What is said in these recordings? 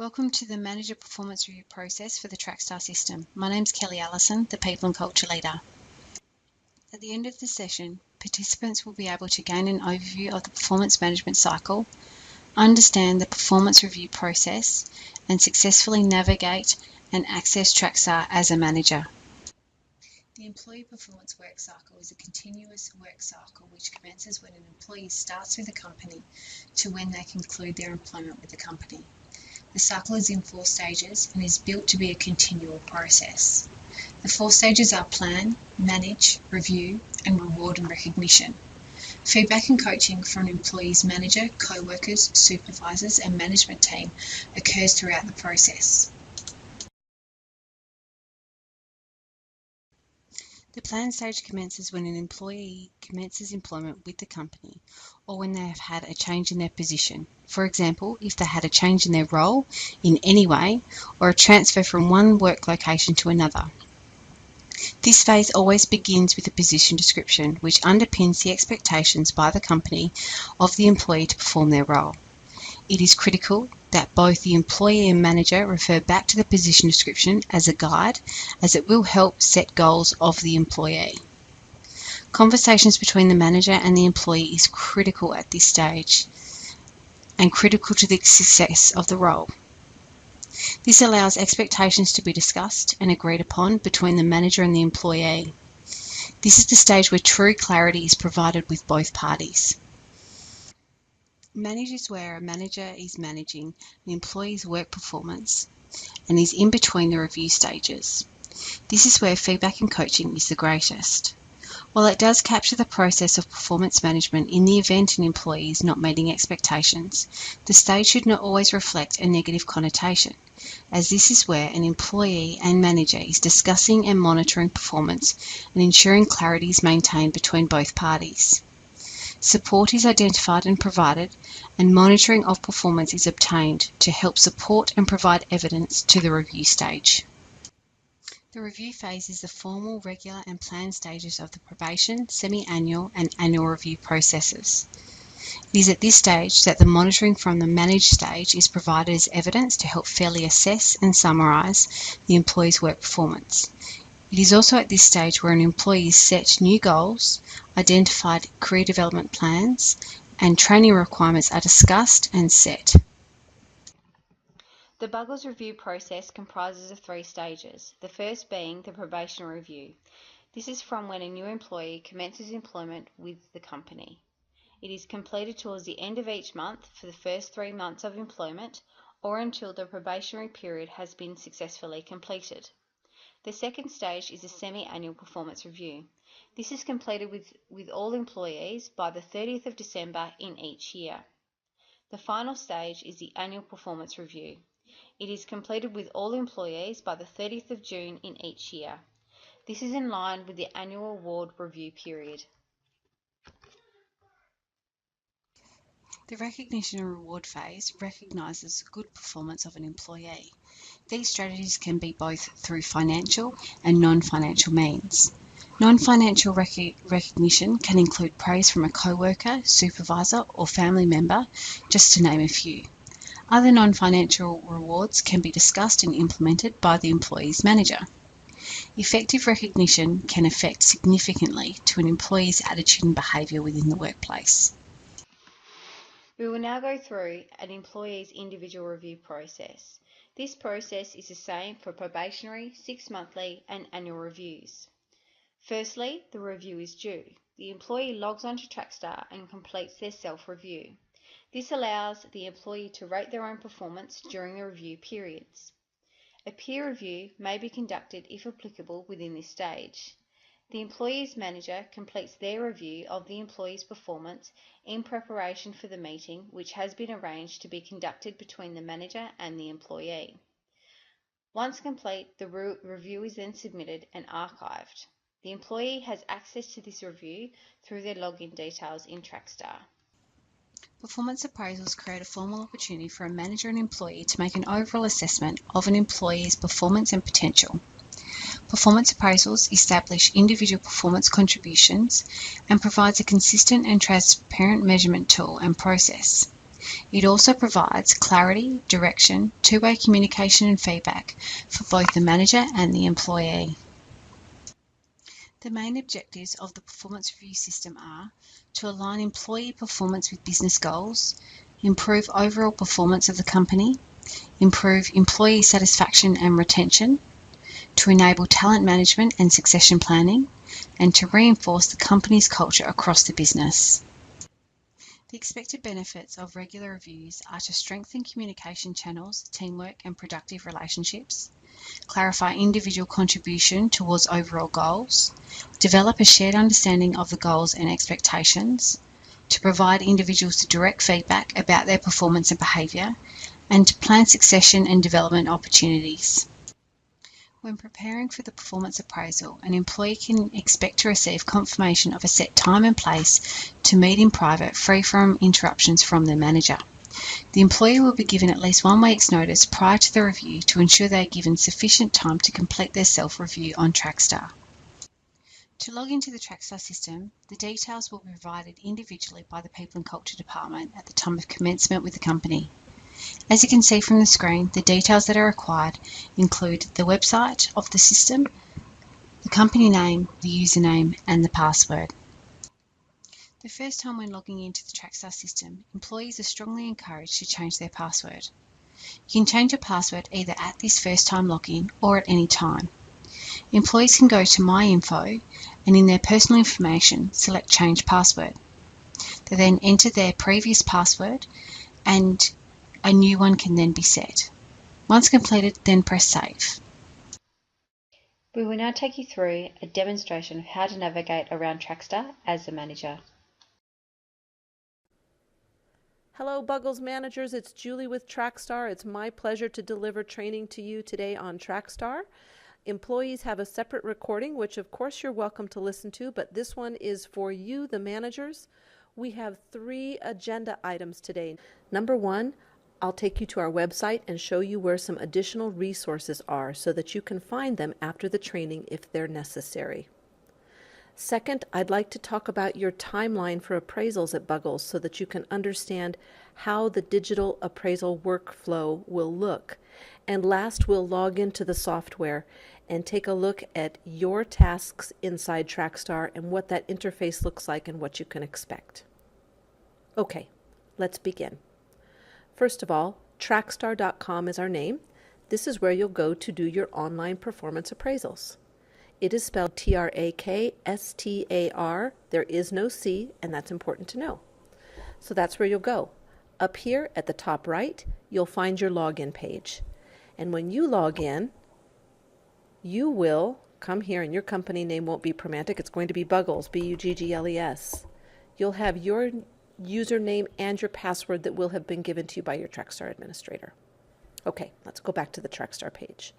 Welcome to the Manager Performance Review process for the Trakstar system. My name is Kelly Allison, the People and Culture Leader. At the end of the session, participants will be able to gain an overview of the performance management cycle, understand the performance review process, and successfully navigate and access Trakstar as a manager. The employee performance work cycle is a continuous work cycle which commences when an employee starts with the company to when they conclude their employment with the company. The cycle is in 4 stages and is built to be a continual process. The 4 stages are plan, manage, review, and reward and recognition. Feedback and coaching from an employee's manager, co-workers, supervisors, and management team occurs throughout the process. The plan stage commences when an employee commences employment with the company or when they have had a change in their position. For example, if they had a change in their role in any way or a transfer from one work location to another. This phase always begins with a position description which underpins the expectations by the company of the employee to perform their role. It is critical that both the employee and manager refer back to the position description as a guide, as it will help set goals of the employee. Conversations between the manager and the employee is critical at this stage and critical to the success of the role. This allows expectations to be discussed and agreed upon between the manager and the employee. This is the stage where true clarity is provided with both parties. Manage is where a manager is managing an employee's work performance and is in between the review stages. This is where feedback and coaching is the greatest. While it does capture the process of performance management in the event an employee is not meeting expectations, the stage should not always reflect a negative connotation, as this is where an employee and manager is discussing and monitoring performance and ensuring clarity is maintained between both parties. Support is identified and provided, and monitoring of performance is obtained to help support and provide evidence to the review stage. The review phase is the formal, regular and planned stages of the probation, semi-annual and annual review processes. It is at this stage that the monitoring from the managed stage is provided as evidence to help fairly assess and summarise the employee's work performance. It is also at this stage where an employee is set new goals, identified career development plans, and training requirements are discussed and set. The Buggles review process comprises of 3 stages, the first being the probation review. This is from when a new employee commences employment with the company. It is completed towards the end of each month for the first 3 months of employment or until the probationary period has been successfully completed. The second stage is a semi-annual performance review. This is completed with all employees by the 30th of December in each year. The final stage is the annual performance review. It is completed with all employees by the 30th of June in each year. This is in line with the annual award review period. The recognition and reward phase recognises good performance of an employee. These strategies can be both through financial and non-financial means. Non-financial recognition can include praise from a co-worker, supervisor or family member, just to name a few. Other non-financial rewards can be discussed and implemented by the employee's manager. Effective recognition can affect significantly to an employee's attitude and behaviour within the workplace. We will now go through an employee's individual review process. This process is the same for probationary, 6-monthly and annual reviews. Firstly, the review is due. The employee logs onto Trakstar and completes their self-review. This allows the employee to rate their own performance during the review periods. A peer review may be conducted if applicable within this stage. The employee's manager completes their review of the employee's performance in preparation for the meeting which has been arranged to be conducted between the manager and the employee. Once complete, the review is then submitted and archived. The employee has access to this review through their login details in Trakstar. Performance appraisals create a formal opportunity for a manager and employee to make an overall assessment of an employee's performance and potential. Performance appraisals establish individual performance contributions and provides a consistent and transparent measurement tool and process. It also provides clarity, direction, two-way communication and feedback for both the manager and the employee. The main objectives of the performance review system are to align employee performance with business goals, improve overall performance of the company, improve employee satisfaction and retention, to enable talent management and succession planning, and to reinforce the company's culture across the business. The expected benefits of regular reviews are to strengthen communication channels, teamwork and productive relationships, clarify individual contribution towards overall goals, develop a shared understanding of the goals and expectations, to provide individuals direct feedback about their performance and behaviour, and to plan succession and development opportunities. When preparing for the performance appraisal, an employee can expect to receive confirmation of a set time and place to meet in private, free from interruptions from their manager. The employee will be given at least 1 week's notice prior to the review to ensure they are given sufficient time to complete their self-review on Trakstar. To log into the Trakstar system, the details will be provided individually by the People and Culture Department at the time of commencement with the company. As you can see from the screen, the details that are required include the website of the system, the company name, the username, and the password. The first time when logging into the Trakstar system, employees are strongly encouraged to change their password. You can change your password either at this first time login or at any time. Employees can go to My Info and in their personal information select Change Password. They then enter their previous password and a new one can then be set. Once completed, then press Save. We will now take you through a demonstration of how to navigate around Trakstar as a manager. Hello Buggles managers, it's Julie with Trakstar. It's my pleasure to deliver training to you today on Trakstar. Employees have a separate recording, which of course you're welcome to listen to, but this one is for you, the managers. We have 3 agenda items today. Number 1, I'll take you to our website and show you where some additional resources are so that you can find them after the training if they're necessary. Second, I'd like to talk about your timeline for appraisals at Buggles so that you can understand how the digital appraisal workflow will look. And last, we'll log into the software and take a look at your tasks inside Trakstar and what that interface looks like and what you can expect. Okay, let's begin. First of all, Trakstar.com is our name. This is where you'll go to do your online performance appraisals. It is spelled Trakstar. There is no C, and that's important to know. So that's where you'll go. Up here at the top right, you'll find your login page. And when you log in, you will come here, and your company name won't be Promantic. It's going to be Buggles, Buggles. You'll have your username and your password that will have been given to you by your Trakstar administrator. Okay, let's go back to the Trakstar page.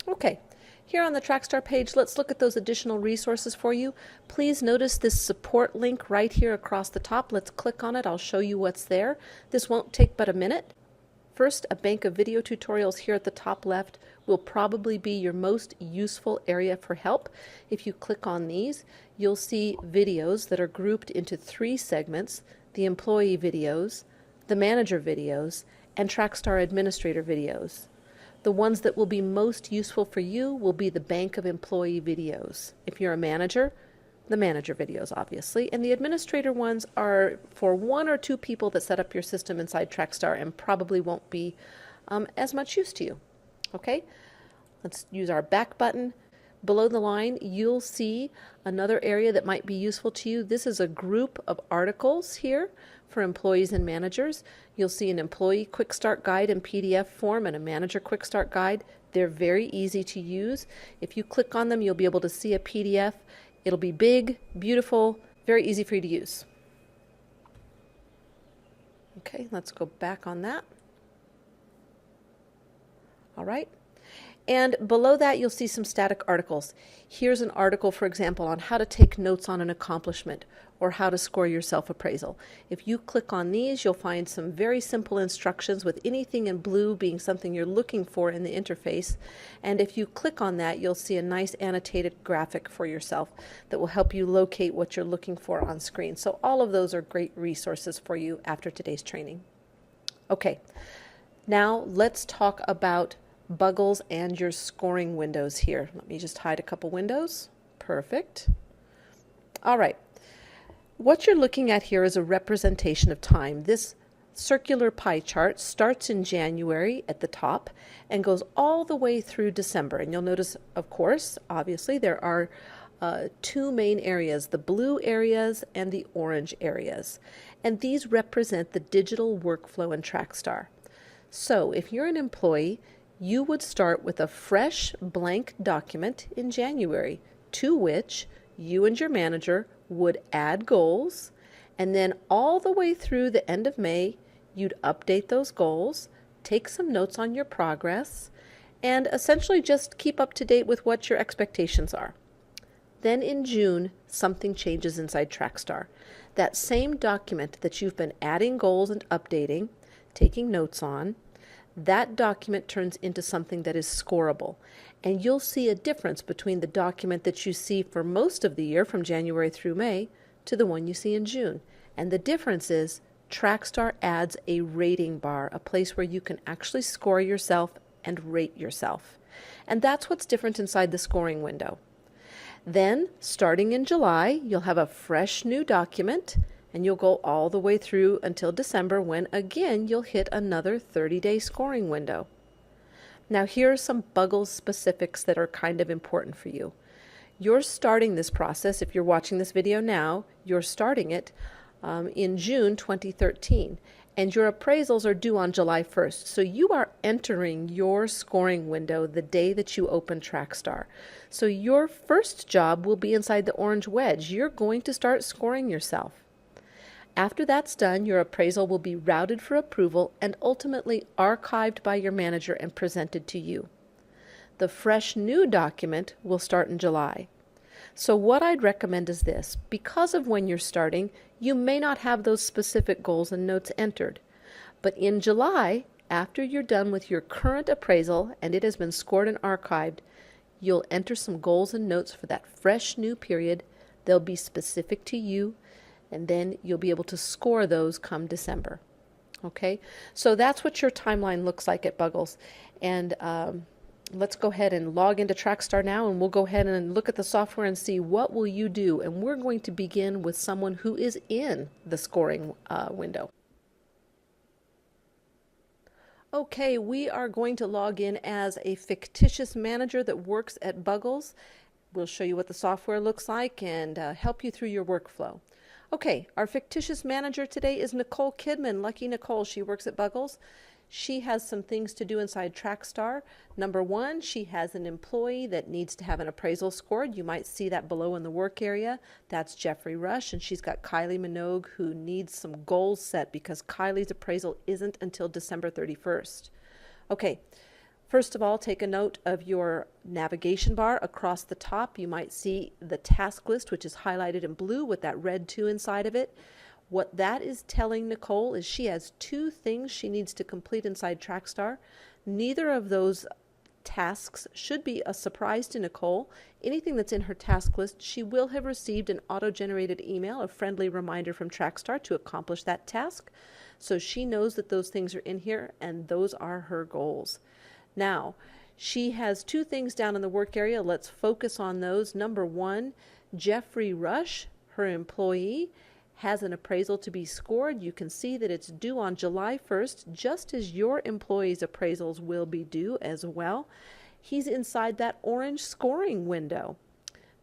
Okay, here on the Trakstar page, let's look at those additional resources for you. Please notice this support link right here across the top. Let's click on it. I'll show you what's there. This won't take but a minute. First, a bank of video tutorials here at the top left will probably be your most useful area for help. If you click on these, you'll see videos that are grouped into 3 segments: the employee videos, the manager videos, and Trakstar administrator videos. The ones that will be most useful for you will be the bank of employee videos. If you're a manager, the manager videos, obviously, and the administrator ones are for 1 or 2 people that set up your system inside Trakstar and probably won't be as much use to you. Okay, let's use our back button. Below the line, you'll see another area that might be useful to you. This is a group of articles here for employees and managers. You'll see an employee quick start guide in PDF form and a manager quick start guide. They're very easy to use. If you click on them, you'll be able to see a PDF. It'll be big, beautiful, very easy for you to use. Okay, let's go back on that. All right. And below that, you'll see some static articles. Here's an article, for example, on how to take notes on an accomplishment or how to score your self-appraisal. If you click on these, you'll find some very simple instructions with anything in blue being something you're looking for in the interface. And if you click on that, you'll see a nice annotated graphic for yourself that will help you locate what you're looking for on screen. So all of those are great resources for you after today's training. Okay, now let's talk about Buggles and your scoring windows here. Let me just hide a couple windows. Perfect. All right. What you're looking at here is a representation of time. This circular pie chart starts in January at the top and goes all the way through December. And you'll notice, of course, obviously, there are two main areas, the blue areas and the orange areas. And these represent the digital workflow in Trakstar. So if you're an employee, you would start with a fresh blank document in January to which you and your manager would add goals, and then all the way through the end of May, you'd update those goals, take some notes on your progress, and essentially just keep up to date with what your expectations are. Then in June, something changes inside Trakstar. That same document that you've been adding goals and updating, taking notes on, that document turns into something that is scorable. And you'll see a difference between the document that you see for most of the year from January through May to the one you see in June. And the difference is Trakstar adds a rating bar, a place where you can actually score yourself and rate yourself. And that's what's different inside the scoring window. Then, starting in July, you'll have a fresh new document, and you'll go all the way through until December when, again, you'll hit another 30-day scoring window. Now, here are some Buggles specifics that are kind of important for you. You're starting this process, if you're watching this video now, you're starting it in June 2013, and your appraisals are due on July 1st. So you are entering your scoring window the day that you open Trakstar. So your first job will be inside the orange wedge. You're going to start scoring yourself. After that's done, your appraisal will be routed for approval and ultimately archived by your manager and presented to you. The fresh new document will start in July. So what I'd recommend is this. Because of when you're starting, you may not have those specific goals and notes entered. But in July, after you're done with your current appraisal and it has been scored and archived, you'll enter some goals and notes for that fresh new period. They'll be specific to you, and then you'll be able to score those come December. Okay, so that's what your timeline looks like at Buggles. And let's go ahead and log into Trakstar now, and we'll go ahead and look at the software and see what will you do. And we're going to begin with someone who is in the scoring window. Okay, we are going to log in as a fictitious manager that works at Buggles. We'll show you what the software looks like and help you through your workflow. Okay, our fictitious manager today is Nicole Kidman. Lucky Nicole, she works at Buggles. She has some things to do inside Trakstar. Number one, she has an employee that needs to have an appraisal scored. You might see that below in the work area. That's Jeffrey Rush, and she's got Kylie Minogue who needs some goals set because Kylie's appraisal isn't until December 31st. Okay, first of all, take a note of your navigation bar across the top. You might see the task list, which is highlighted in blue with that red 2 inside of it. What that is telling Nicole is she has 2 things she needs to complete inside Trakstar. Neither of those tasks should be a surprise to Nicole. Anything that's in her task list, she will have received an auto-generated email, a friendly reminder from Trakstar to accomplish that task. So she knows that those things are in here, and those are her goals. Now, she has 2 things down in the work area. Let's focus on those. Number 1, Jeffrey Rush, her employee, has an appraisal to be scored. You can see that it's due on July 1st, just as your employees' appraisals will be due as well. He's inside that orange scoring window.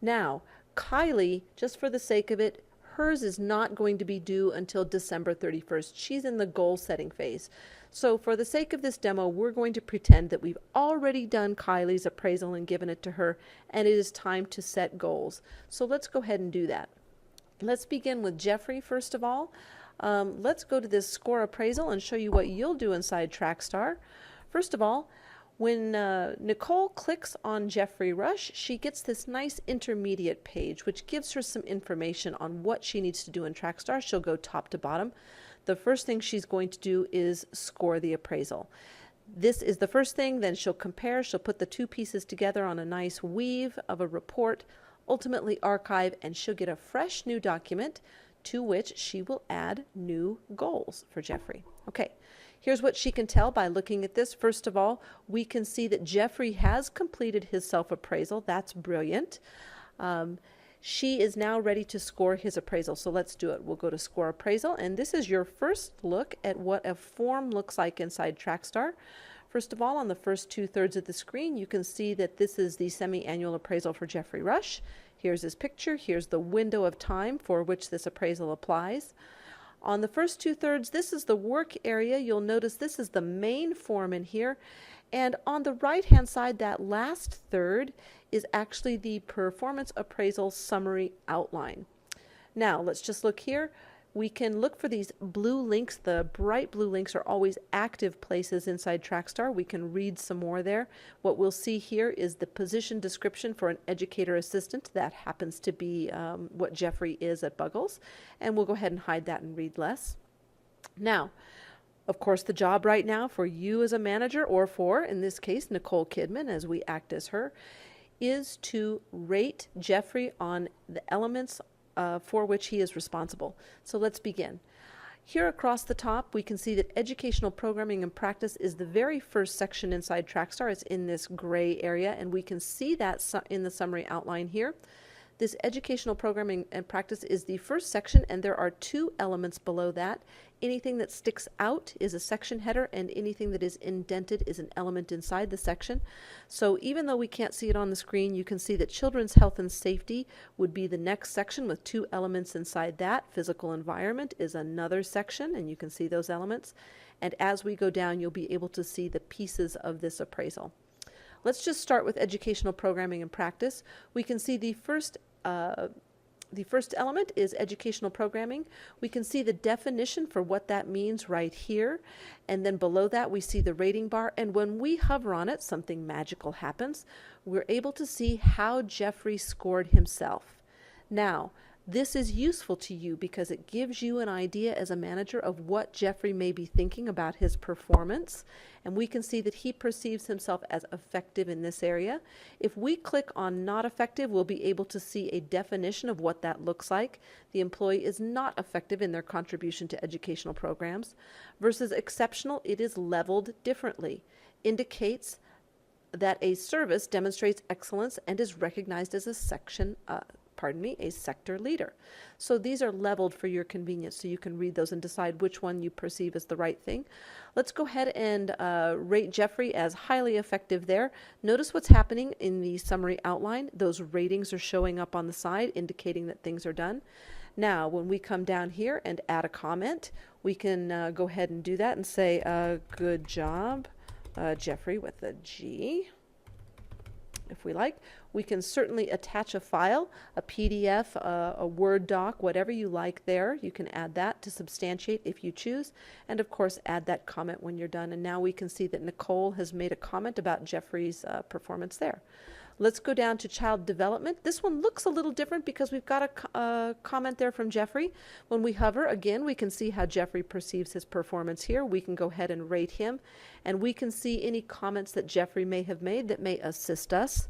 Now, Kylie, just for the sake of it, hers is not going to be due until December 31st. She's in the goal setting phase. So for the sake of this demo, we're going to pretend that we've already done Kylie's appraisal and given it to her, and it is time to set goals. So let's go ahead and do that. Let's begin with Jeffrey first of all. Let's go to this score appraisal and show you what you'll do inside Trakstar. First of all, When Nicole clicks on Jeffrey Rush, she gets this nice intermediate page, which gives her some information on what she needs to do in Trakstar. She'll go top to bottom. The first thing she's going to do is score the appraisal. This is the first thing, then she'll compare, she'll put the two pieces together on a nice weave of a report, ultimately archive, and she'll get a fresh new document to which she will add new goals for Jeffrey. Okay, here's what she can tell by looking at this. First of all, we can see that Jeffrey has completed his self-appraisal. That's brilliant. She is now ready to score his appraisal. So let's do it. We'll go to Score Appraisal, and this is your first look at what a form looks like inside Trakstar. First of all, on the first 2/3 of the screen, you can see that this is the semi-annual appraisal for Jeffrey Rush. Here's his picture. Here's the window of time for which this appraisal applies. On the first 2/3, this is the work area. You'll notice this is the main form in here. And on the right-hand side, that last third is actually the performance appraisal summary outline. Now, let's just look here. We can look for these blue links. The bright blue links are always active places inside Trakstar. We can read some more there. What we'll see here is the position description for an educator assistant. That happens to be what Jeffrey is at Buggles. And we'll go ahead and hide that and read less. Now, of course, the job right now for you as a manager, or for, in this case, Nicole Kidman, as we act as her, is to rate Jeffrey on the elements for which he is responsible. So let's begin. Here across the top, we can see that educational programming and practice is the very first section inside Trakstar. It's in this gray area, and we can see that in the summary outline here. This educational programming and practice is the first section, and there are two elements below that. Anything that sticks out is a section header, and anything that is indented is an element inside the section. So even though we can't see it on the screen, you can see that children's health and safety would be the next section with two elements inside that. Physical environment is another section, and you can see those elements. And as we go down, you'll be able to see the pieces of this appraisal. Let's just start with educational programming and practice. We can see the first element is educational programming. We can see the definition for what that means right here. And then below that, we see the rating bar. And when we hover on it, something magical happens. We're able to see how Jeffrey scored himself. Now, this is useful to you because it gives you an idea as a manager of what Jeffrey may be thinking about his performance. And we can see that he perceives himself as effective in this area. If we click on not effective, we'll be able to see a definition of what that looks like. The employee is not effective in their contribution to educational programs. Versus exceptional, it is leveled differently. Indicates that a service demonstrates excellence and is recognized as a sector leader. So these are leveled for your convenience, so you can read those and decide which one you perceive as the right thing. Let's go ahead and rate Jeffrey as highly effective there. Notice what's happening in the summary outline. Those ratings are showing up on the side, indicating that things are done. Now, when we come down here and add a comment, we can go ahead and do that and say, good job, Jeffrey, with a G. If we like, we can certainly attach a file, a PDF, a Word doc, whatever you like there. You can add that to substantiate if you choose, and of course add that comment when you're done. And now we can see that Nicole has made a comment about Jeffrey's performance there. Let's go down to child development. This one looks a little different because we've got a comment there from Jeffrey. When we hover, again, we can see how Jeffrey perceives his performance here. We can go ahead and rate him, and we can see any comments that Jeffrey may have made that may assist us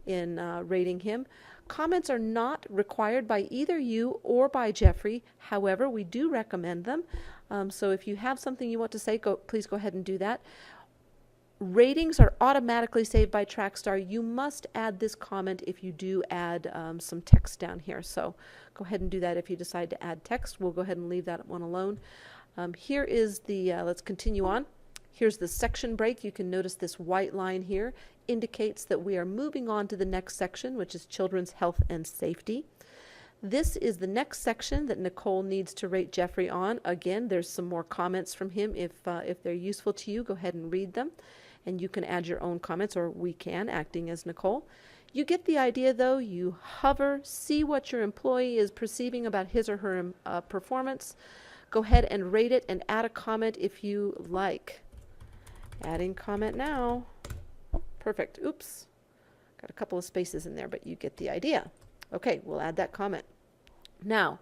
in rating him. Comments are not required by either you or by Jeffrey. However, we do recommend them. So if you have something you want to say, please go ahead and do that. Ratings are automatically saved by Trakstar. You must add this comment if you do add some text down here. So go ahead and do that if you decide to add text. We'll go ahead and leave that one alone. Here is the, let's continue on. Here's the section break. You can notice this white line here indicates that we are moving on to the next section, which is children's health and safety. This is the next section that Nicole needs to rate Jeffrey on. Again, there's some more comments from him. If they're useful to you, go ahead and read them. And you can add your own comments, or we can, acting as Nicole. You get the idea, though. You hover, see what your employee is perceiving about his or her performance. Go ahead and rate it and add a comment if you like. Adding comment now. Perfect. Oops. Got a couple of spaces in there, but you get the idea. Okay, we'll add that comment. Now,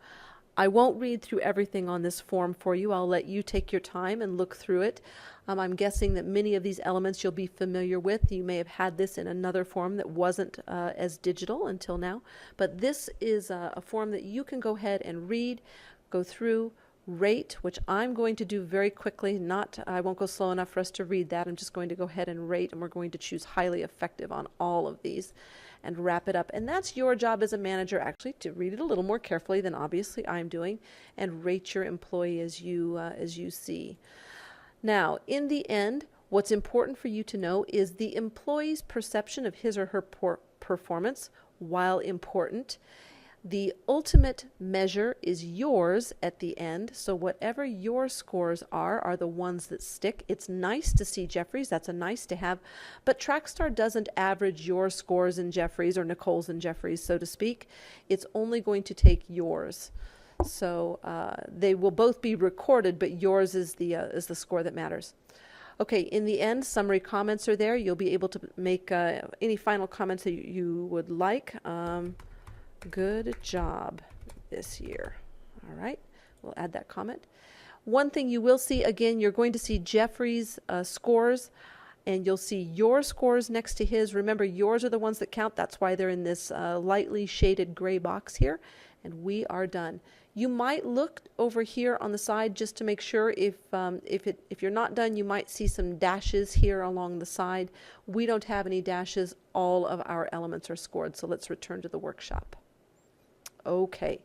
I won't read through everything on this form for you. I'll let you take your time and look through it. I'm guessing that many of these elements you'll be familiar with. You may have had this in another form that wasn't as digital until now. But this is a form that you can go ahead and read, go through, rate, which I'm going to do very quickly. I won't go slow enough for us to read that. I'm just going to go ahead and rate, and we're going to choose highly effective on all of these and wrap it up. And that's your job as a manager, actually, to read it a little more carefully than obviously I'm doing, and rate your employee as you see. Now, in the end, what's important for you to know is the employee's perception of his or her performance, while important. The ultimate measure is yours at the end, so whatever your scores are the ones that stick. It's nice to see Jeffrey's, that's a nice to have, but Trakstar doesn't average your scores in Jeffrey's or Nicole's and Jeffrey's, so to speak. It's only going to take yours. So they will both be recorded, but yours is the score that matters. Okay, in the end, summary comments are there. You'll be able to make any final comments that you would like. Good job this year. All right, we'll add that comment. One thing you will see, again, you're going to see Jeffrey's scores, and you'll see your scores next to his. Remember, yours are the ones that count. That's why they're in this lightly shaded gray box here, and we are done. You might look over here on the side just to make sure if you're not done, you might see some dashes here along the side. We don't have any dashes. All of our elements are scored, so let's return to the workshop. Okay,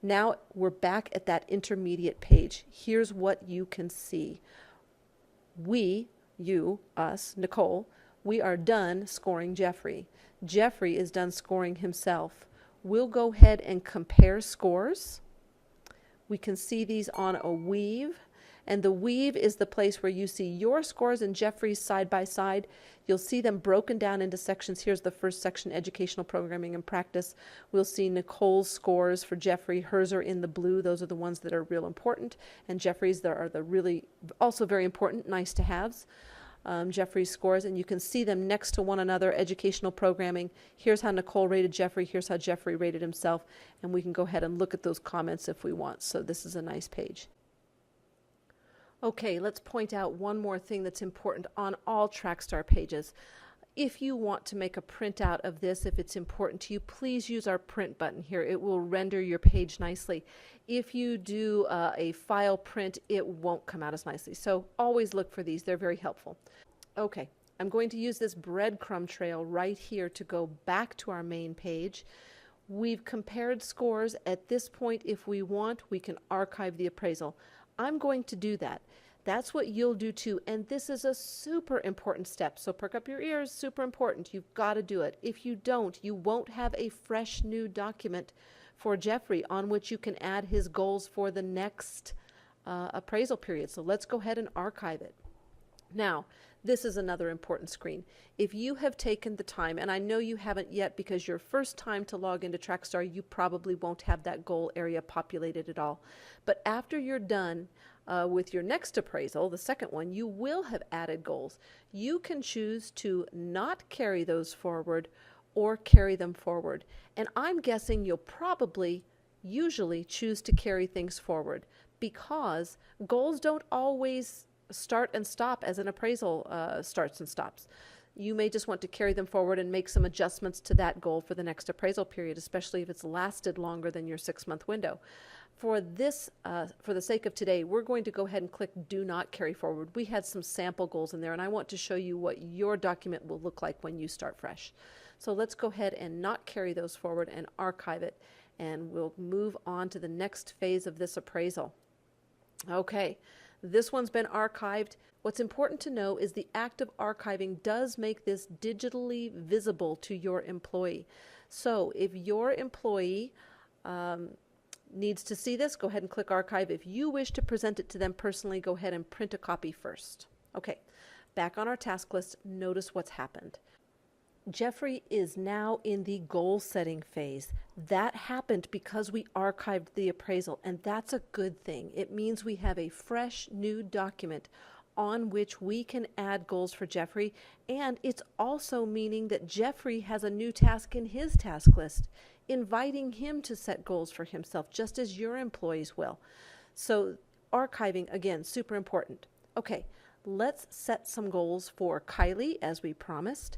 now we're back at that intermediate page. Here's what you can see. We, you, us, Nicole, we are done scoring Jeffrey. Jeffrey is done scoring himself. We'll go ahead and compare scores. We can see these on a weave, and the weave is the place where you see your scores and Jeffrey's side by side. You'll see them broken down into sections. Here's the first section, educational programming and practice. We'll see Nicole's scores for Jeffrey. Hers are in the blue. Those are the ones that are real important. And Jeffrey's are the really also very important, nice to haves. Jeffrey's scores, and you can see them next to one another, educational programming. Here's how Nicole rated Jeffrey. Here's how Jeffrey rated himself. And we can go ahead and look at those comments if we want. So this is a nice page. Okay, let's point out one more thing that's important on all Trakstar pages. If you want to make a printout of this, if it's important to you, please use our print button here. It will render your page nicely. If you do a file print, it won't come out as nicely. So always look for these. They're very helpful. Okay, I'm going to use this breadcrumb trail right here to go back to our main page. We've compared scores. At this point, if we want, we can archive the appraisal. I'm going to do that. That's what you'll do too, and this is a super important step, so perk up your ears, super important. You've got to do it. If you don't, you won't have a fresh new document for Jeffrey on which you can add his goals for the next appraisal period. So let's go ahead and archive it. Now, this is another important screen. If you have taken the time, and I know you haven't yet because your first time to log into Trakstar, you probably won't have that goal area populated at all. But after you're done with your next appraisal, the second one, you will have added goals. You can choose to not carry those forward or carry them forward. And I'm guessing you'll probably usually choose to carry things forward because goals don't always start and stop as an appraisal starts and stops. You may just want to carry them forward and make some adjustments to that goal for the next appraisal period, especially if it's lasted longer than your 6-month window. For this, for the sake of today, we're going to go ahead and click Do Not Carry Forward. We had some sample goals in there, and I want to show you what your document will look like when you start fresh. So let's go ahead and not carry those forward and archive it, and we'll move on to the next phase of this appraisal. Okay. This one's been archived. What's important to know is the act of archiving does make this digitally visible to your employee. So if your employee needs to see this, go ahead and click archive. If you wish to present it to them personally, go ahead and print a copy first. Okay, back on our task list, notice what's happened. Jeffrey is now in the goal setting phase. That happened because we archived the appraisal, and that's a good thing. It means we have a fresh new document on which we can add goals for Jeffrey, and it's also meaning that Jeffrey has a new task in his task list, inviting him to set goals for himself, just as your employees will. So archiving, again, super important. Okay, let's set some goals for Kylie as we promised.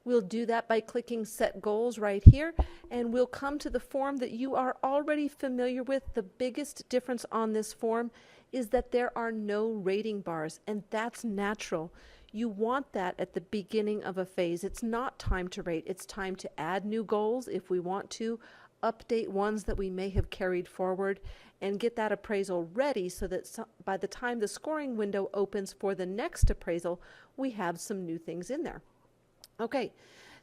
We'll do that by clicking Set Goals right here, and we'll come to the form that you are already familiar with. The biggest difference on this form is that there are no rating bars, and that's natural. You want that at the beginning of a phase. It's not time to rate. It's time to add new goals if we want to, update ones that we may have carried forward, and get that appraisal ready so that by the time the scoring window opens for the next appraisal, we have some new things in there. Okay,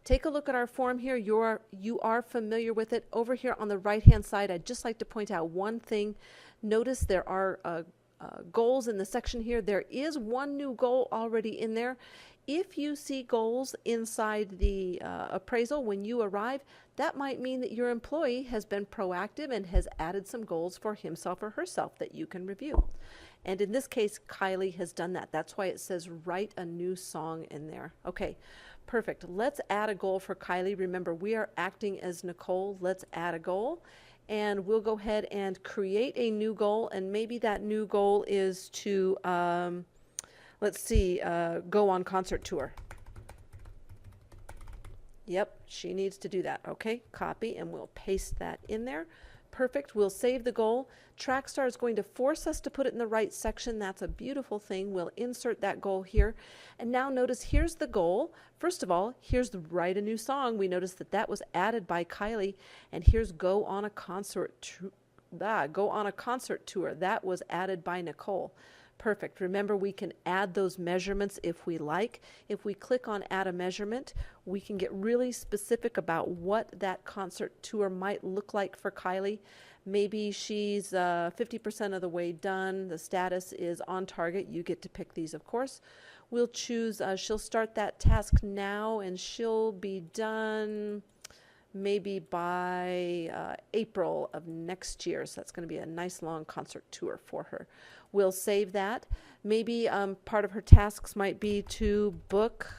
take a look at our form here. You are familiar with it. Over here on the right-hand side, I'd just like to point out one thing. Notice there are goals in the section here. There is one new goal already in there. If you see goals inside the appraisal when you arrive, that might mean that your employee has been proactive and has added some goals for himself or herself that you can review. And in this case, Kylie has done that. That's why it says write a new song in there. Okay, perfect. Let's add a goal for Kylie. Remember, we are acting as Nicole. Let's add a goal. And we'll go ahead and create a new goal. And maybe that new goal is to, let's see, go on concert tour. Yep, she needs to do that. Okay, copy, and we'll paste that in there. Perfect. We'll save the goal. Trakstar is going to force us to put it in the right section. That's a beautiful thing. We'll insert that goal here. And now notice here's the goal. First of all, here's the write a new song. We noticed that that was added by Kylie. And here's go on a concert tour. That was added by Nicole. Perfect. Remember, we can add those measurements if we like. If we click on add a measurement, we can get really specific about what that concert tour might look like for Kylie. Maybe she's 50% of the way done. The status is on target. You get to pick these, of course. We'll choose, she'll start that task now, and she'll be done maybe by April of next year. So that's going to be a nice long concert tour for her. We'll save that. Maybe part of her tasks might be to book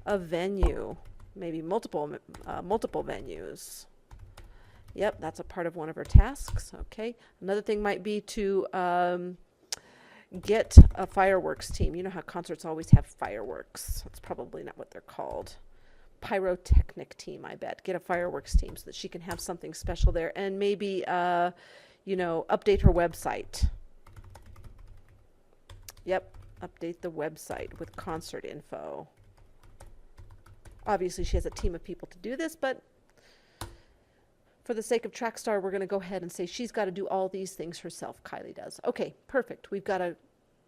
a venue, maybe multiple venues. Yep, that's a part of one of her tasks. Okay. Another thing might be to get a fireworks team. You know how concerts always have fireworks. That's probably not what they're called. Pyrotechnic team, I bet. Get a fireworks team so that she can have something special there. And maybe, update her website. Yep, update the website with concert info. Obviously, she has a team of people to do this, but for the sake of Trakstar, we're going to go ahead and say she's got to do all these things herself. Kylie does. Okay, perfect. We've got a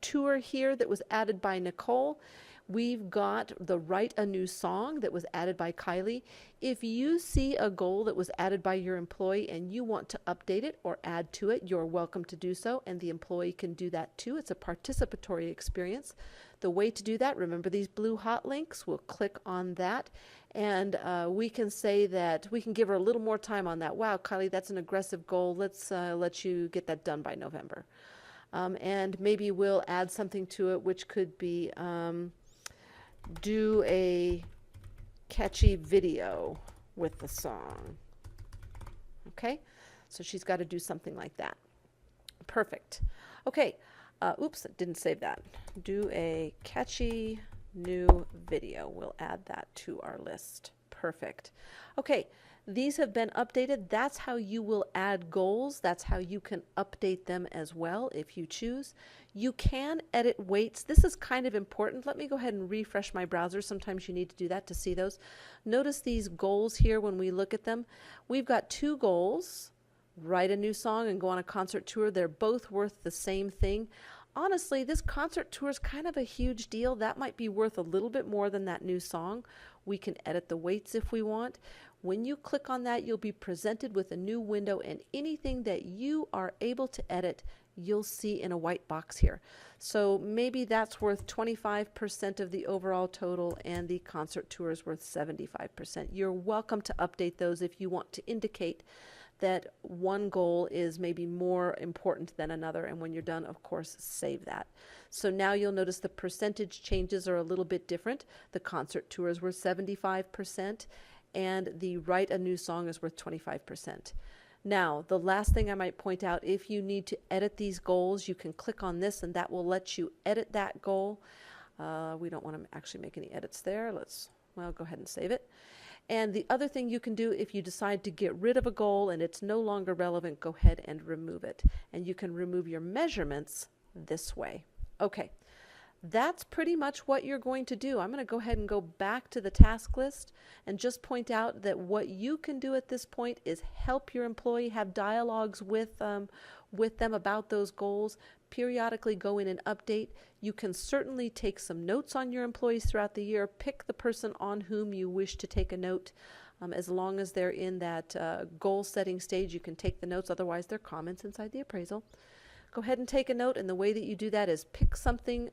tour here that was added by Nicole. We've got the write a new song that was added by Kylie. If you see a goal that was added by your employee and you want to update it or add to it, you're welcome to do so, and the employee can do that too. It's a participatory experience. The way to do that, remember these blue hot links? We'll click on that, and we can say that we can give her a little more time on that. Wow, Kylie, that's an aggressive goal. Let's let you get that done by November. And maybe we'll add something to it, which could be do a catchy video with the song. Okay, so she's got to do something like that. Perfect. Okay, oops, I didn't save that. Do a catchy new video. We'll add that to our list. Perfect. Okay, these have been updated. That's how you will add goals. That's how you can update them as well if you choose. You can edit weights. This is kind of important. Let me go ahead and refresh my browser. Sometimes you need to do that to see those. Notice these goals here when we look at them. We've got two goals, write a new song and go on a concert tour. They're both worth the same thing. Honestly, this concert tour is kind of a huge deal. That might be worth a little bit more than that new song. We can edit the weights if we want. When you click on that, you'll be presented with a new window, and anything that you are able to edit, you'll see in a white box here. So maybe that's worth 25% of the overall total, and the concert tour is worth 75%. You're welcome to update those if you want to indicate that one goal is maybe more important than another, and when you're done, of course, save that. So now you'll notice the percentage changes are a little bit different. The concert tours were 75%, and the write a new song is worth 25%. Now, the last thing I might point out, if you need to edit these goals, you can click on this and that will let you edit that goal. We don't want to actually make any edits there. Well, go ahead and save it. And the other thing you can do, if you decide to get rid of a goal and it's no longer relevant, go ahead and remove it. And you can remove your measurements this way. Okay, that's pretty much what you're going to do. I'm going to go ahead and go back to the task list and just point out that what you can do at this point is help your employee have dialogues with them about those goals, periodically go in and update. You can certainly take some notes on your employees throughout the year. Pick the person on whom you wish to take a note. As long as they're in that goal setting stage, you can take the notes. Otherwise, they're comments inside the appraisal. Go ahead and take a note, and the way that you do that is pick something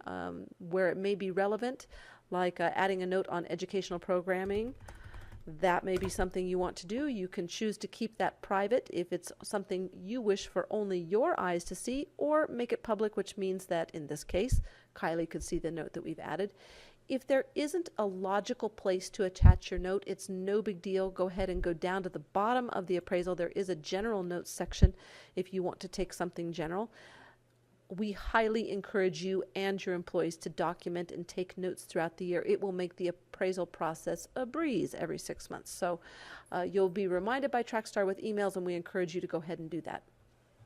where it may be relevant, like adding a note on educational programming. That may be something you want to do. You can choose to keep that private if it's something you wish for only your eyes to see, or make it public, which means that in this case, Kylie could see the note that we've added. If there isn't a logical place to attach your note, it's no big deal. Go ahead and go down to the bottom of the appraisal. There is a general notes section if you want to take something general. We highly encourage you and your employees to document and take notes throughout the year. It will make the appraisal process a breeze every 6 months. So you'll be reminded by Trakstar with emails, and we encourage you to go ahead and do that.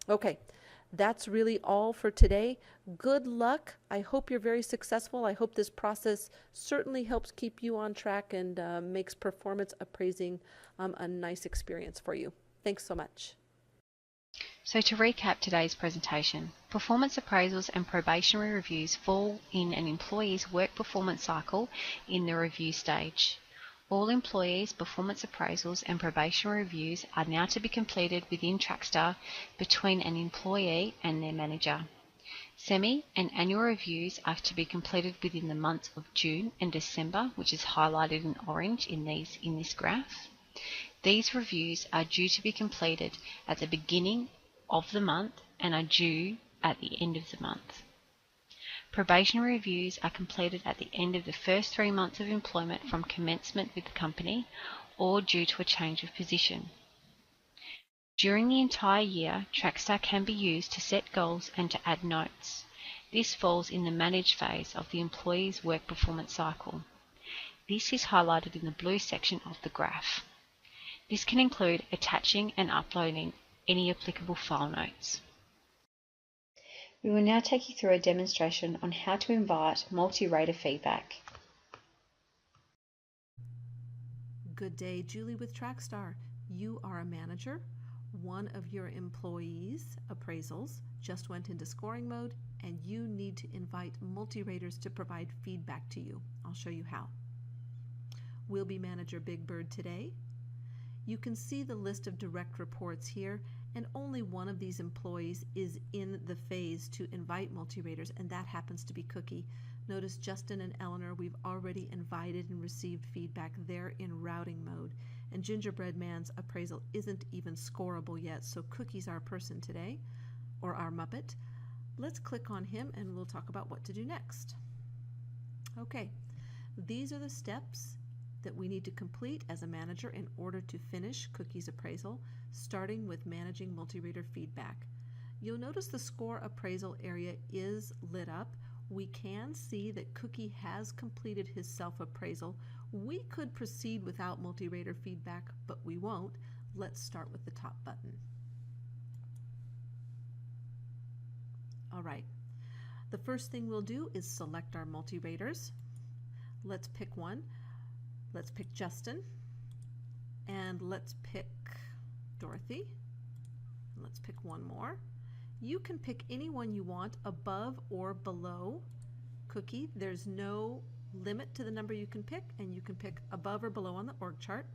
Okay. That's really all for today. Good luck. I hope you're very successful. I hope this process certainly helps keep you on track and makes performance appraising a nice experience for you. Thanks so much. So to recap today's presentation, performance appraisals and probationary reviews fall in an employee's work performance cycle in the review stage. All employees' performance appraisals and probationary reviews are now to be completed within Trakstar between an employee and their manager. Semi and annual reviews are to be completed within the months of June and December, which is highlighted in orange in this graph. These reviews are due to be completed at the beginning of the month and are due at the end of the month. Probationary reviews are completed at the end of the first 3 months of employment from commencement with the company or due to a change of position. During the entire year, Trakstar can be used to set goals and to add notes. This falls in the manage phase of the employee's work performance cycle. This is highlighted in the blue section of the graph. This can include attaching and uploading any applicable file notes. We will now take you through a demonstration on how to invite multi-rater feedback. Good day, Julie with Trakstar. You are a manager. One of your employees' appraisals just went into scoring mode, and you need to invite multi-raters to provide feedback to you. I'll show you how. We'll be Manager Big Bird today. You can see the list of direct reports here, and only one of these employees is in the phase to invite multi-raters, and that happens to be Cookie. Notice Justin and Eleanor, we've already invited and received feedback. They're in routing mode. And Gingerbread Man's appraisal isn't even scoreable yet, so Cookie's our person today, or our Muppet. Let's click on him and we'll talk about what to do next. Okay, these are the steps that we need to complete as a manager in order to finish Cookie's appraisal, starting with managing multi-rater feedback. You'll notice the score appraisal area is lit up. We can see that Cookie has completed his self-appraisal. We could proceed without multi-rater feedback, but we won't. Let's start with the top button. All right, the first thing we'll do is select our multi-raters. Let's pick one. Let's pick Justin, and let's pick Dorothy. Let's pick one more. You can pick anyone you want above or below Cookie. There's no limit to the number you can pick, and you can pick above or below on the org chart.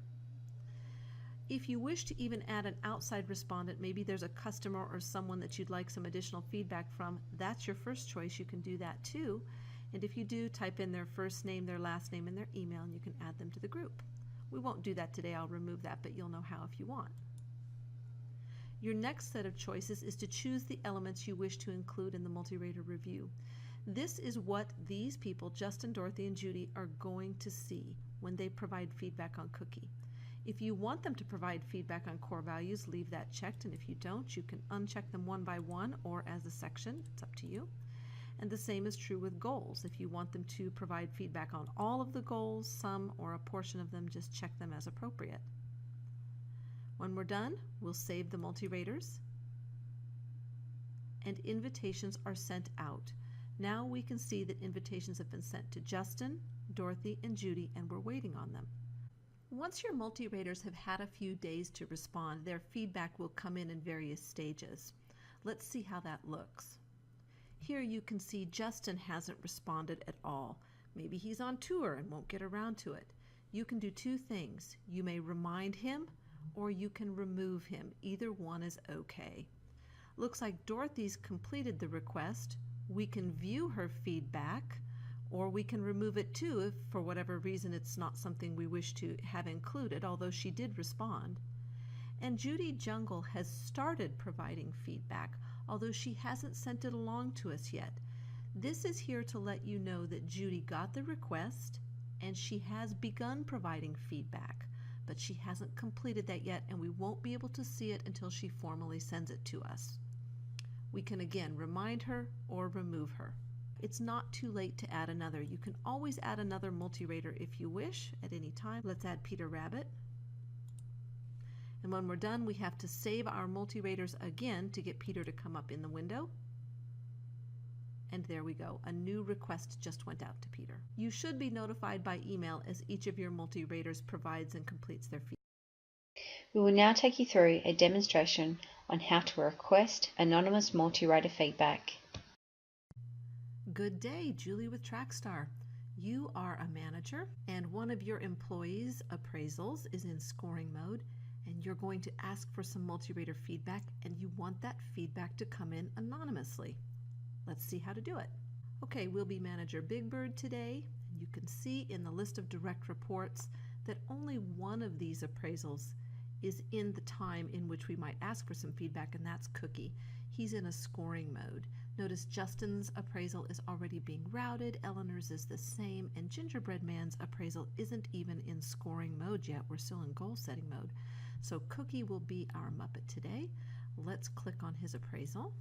If you wish to even add an outside respondent, maybe there's a customer or someone that you'd like some additional feedback from, that's your first choice. You can do that too. And if you do, type in their first name, their last name, and their email, and you can add them to the group. We won't do that today. I'll remove that, but you'll know how if you want. Your next set of choices is to choose the elements you wish to include in the multi-rater review. This is what these people, Justin, Dorothy, and Judy, are going to see when they provide feedback on Cookie. If you want them to provide feedback on core values, leave that checked, and if you don't, you can uncheck them one by one or as a section. It's up to you. And the same is true with goals. If you want them to provide feedback on all of the goals, some or a portion of them, just check them as appropriate. When we're done, we'll save the multi-raters, and invitations are sent out. Now we can see that invitations have been sent to Justin, Dorothy, and Judy, and we're waiting on them. Once your multi-raters have had a few days to respond, their feedback will come in various stages. Let's see how that looks. Here you can see Justin hasn't responded at all. Maybe he's on tour and won't get around to it. You can do two things. You may remind him or you can remove him. Either one is okay. Looks like Dorothy's completed the request. We can view her feedback, or we can remove it too if for whatever reason it's not something we wish to have included, although she did respond. And Judy Jungle has started providing feedback, although she hasn't sent it along to us yet. This is here to let you know that Judy got the request and she has begun providing feedback, but she hasn't completed that yet, and we won't be able to see it until she formally sends it to us. We can again remind her or remove her. It's not too late to add another. You can always add another multi-rater if you wish at any time. Let's add Peter Rabbit. And when we're done, we have to save our multi-raters again to get Peter to come up in the window. And there we go. A new request just went out to Peter. You should be notified by email as each of your multi-raters provides and completes their feedback. We will now take you through a demonstration on how to request anonymous multi-rater feedback. Good day, Julie with Trakstar. You are a manager and one of your employees' appraisals is in scoring mode, and you're going to ask for some multi-rater feedback, and you want that feedback to come in anonymously. Let's see how to do it. Okay, we'll be Manager Big Bird today, and you can see in the list of direct reports that only one of these appraisals is in the time in which we might ask for some feedback, and that's Cookie. He's in a scoring mode. Notice Justin's appraisal is already being routed, Eleanor's is the same, and Gingerbread Man's appraisal isn't even in scoring mode yet. We're still in goal setting mode. So Cookie will be our Muppet today. Let's click on his appraisal.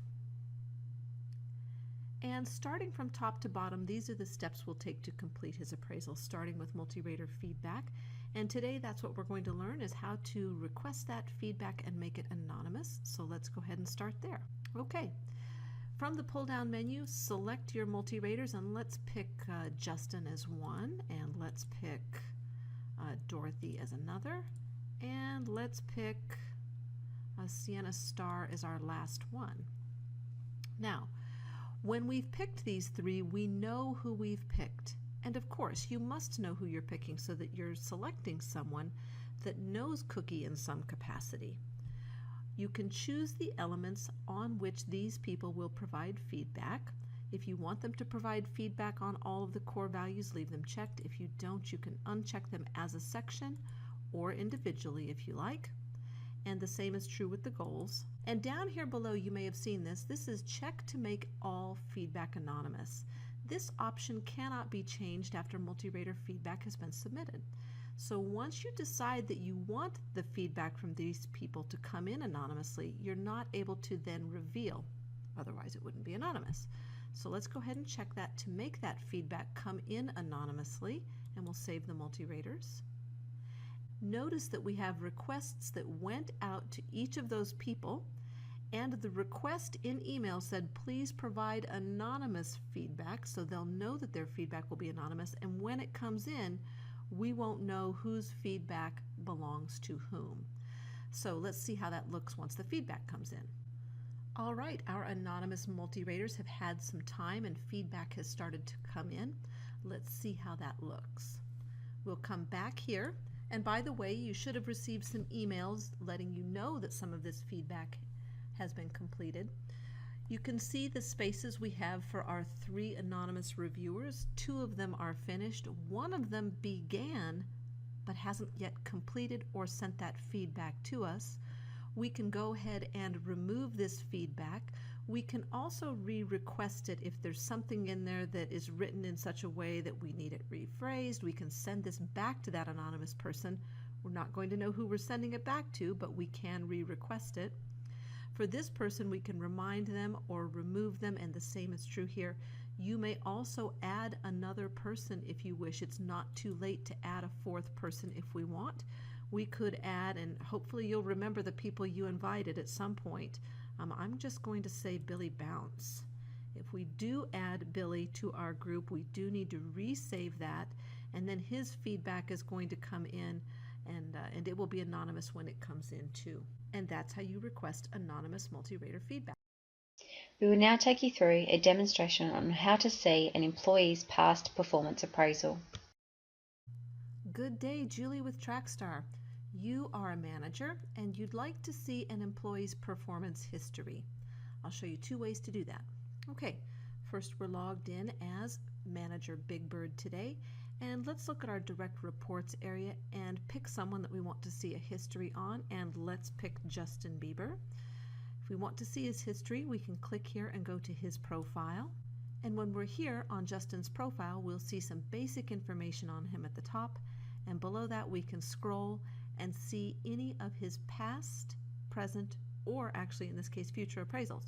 And starting from top to bottom, these are the steps we'll take to complete his appraisal, starting with multi-rater feedback. And today that's what we're going to learn, is how to request that feedback and make it anonymous. So let's go ahead and start there. Okay, from the pull-down menu, select your multi-raters, and let's pick Justin as one, and let's pick Dorothy as another, and let's pick Sienna Star as our last one. Now, when we've picked these three, we know who we've picked. And of course, you must know who you're picking so that you're selecting someone that knows Cookie in some capacity. You can choose the elements on which these people will provide feedback. If you want them to provide feedback on all of the core values, leave them checked. If you don't, you can uncheck them as a section or individually if you like. And the same is true with the goals. And down here below, you may have seen this. This is check to make all feedback anonymous. This option cannot be changed after multi-rater feedback has been submitted. So once you decide that you want the feedback from these people to come in anonymously, you're not able to then reveal. Otherwise, it wouldn't be anonymous. So let's go ahead and check that to make that feedback come in anonymously, and we'll save the multi-raters. Notice that we have requests that went out to each of those people, and the request in email said, please provide anonymous feedback, so they'll know that their feedback will be anonymous, and when it comes in, we won't know whose feedback belongs to whom. So let's see how that looks once the feedback comes in. All right, our anonymous multi-raters have had some time and feedback has started to come in. Let's see how that looks. We'll come back here. And by the way, you should have received some emails letting you know that some of this feedback has been completed. You can see the spaces we have for our 3 anonymous reviewers. 2 of them are finished. 1 of them began but hasn't yet completed or sent that feedback to us. we can go ahead and remove this feedback. We can also re-request it if there's something in there that is written in such a way that we need it rephrased. We can send this back to that anonymous person. We're not going to know who we're sending it back to, but we can re-request it. For this person, we can remind them or remove them, and the same is true here. You may also add another person if you wish. It's not too late to add a fourth person if we want. We could add, and hopefully you'll remember the people you invited at some point. I'm just going to say Billy Bounce. If we do add Billy to our group, we do need to resave that, and then his feedback is going to come in, and it will be anonymous when it comes in too. And that's how you request anonymous multi-rater feedback. We will now take you through a demonstration on how to see an employee's past performance appraisal. Good day, Julie with Trakstar. You are a manager and you'd like to see an employee's performance history. I'll show you two ways to do that. Okay, first we're logged in as Manager Big Bird today, and let's look at our direct reports area and pick someone that we want to see a history on, and let's pick Justin Bieber. If we want to see his history, we can click here and go to his profile. And when we're here on Justin's profile, we'll see some basic information on him at the top, and below that we can scroll and see any of his past, present, or actually in this case future appraisals.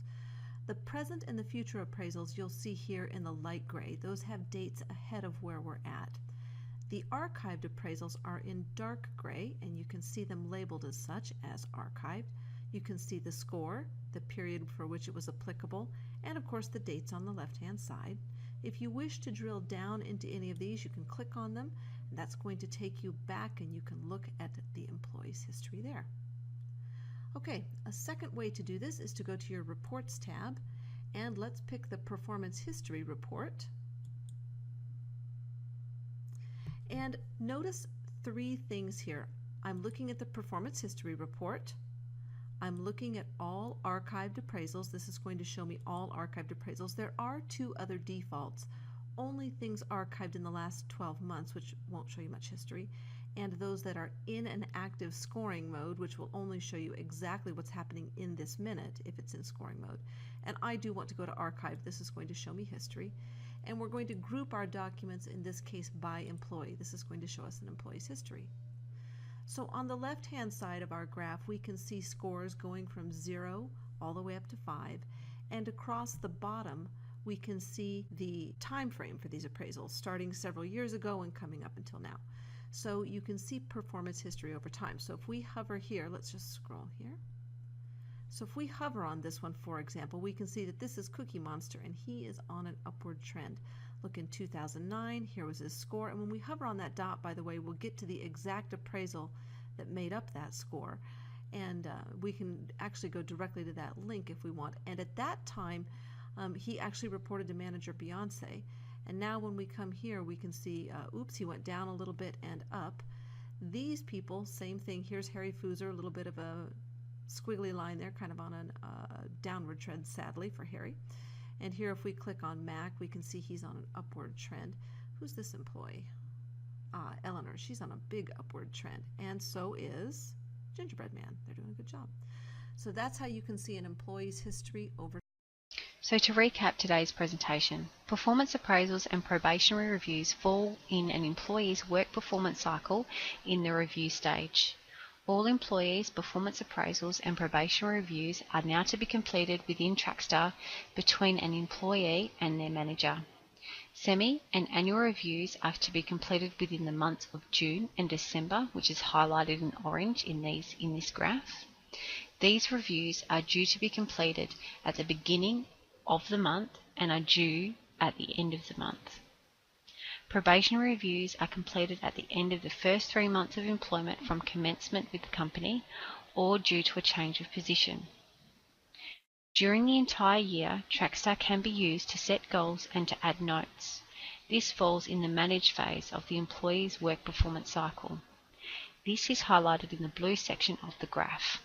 The present and the future appraisals you'll see here in the light gray. Those have dates ahead of where we're at. The archived appraisals are in dark gray, and you can see them labeled as such, as archived. You can see the score, the period for which it was applicable, and of course the dates on the left-hand side. If you wish to drill down into any of these, you can click on them, and that's going to take you back and you can look at the employee's history there. Okay, a second way to do this is to go to your Reports tab, and let's pick the Performance History report. And notice three things here. I'm looking at the Performance History report. I'm looking at all archived appraisals. This is going to show me all archived appraisals. There are two other defaults. Only things archived in the last 12 months, which won't show you much history, and those that are in an active scoring mode, which will only show you exactly what's happening in this minute if it's in scoring mode. And I do want to go to archive. This is going to show me history. And we're going to group our documents, in this case by employee. This is going to show us an employee's history. So on the left-hand side of our graph, we can see scores going from 0 all the way up to 5, and across the bottom we can see the time frame for these appraisals, starting several years ago and coming up until now. So you can see performance history over time. So if we hover here, let's just scroll here. So if we hover on this one, for example, we can see that this is Cookie Monster, and he is on an upward trend. Look, in 2009, here was his score, and when we hover on that dot, by the way, we'll get to the exact appraisal that made up that score, and we can actually go directly to that link if we want. And at that time, he actually reported to Manager Beyonce, and now when we come here, we can see, oops, he went down a little bit and up. These people, same thing. Here's Harry Foozer, a little bit of a squiggly line there, kind of on a downward trend, sadly, for Harry. And here, if we click on Mac, we can see he's on an upward trend. Who's this employee? Eleanor. She's on a big upward trend. And so is Gingerbread Man. They're doing a good job. So that's how you can see an employee's history over. So to recap today's presentation, performance appraisals and probationary reviews fall in an employee's work performance cycle in the review stage. All employees' performance appraisals and probationary reviews are now to be completed within Trakstar between an employee and their manager. Semi and annual reviews are to be completed within the months of June and December, which is highlighted in orange in this graph. These reviews are due to be completed at the beginning of the month and are due at the end of the month. Probationary reviews are completed at the end of the first 3 months of employment from commencement with the company or due to a change of position. During the entire year, Trakstar can be used to set goals and to add notes. This falls in the manage phase of the employee's work performance cycle. This is highlighted in the blue section of the graph.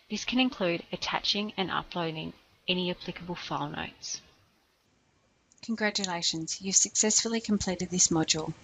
This can include attaching and uploading any applicable file notes. Congratulations, you've successfully completed this module.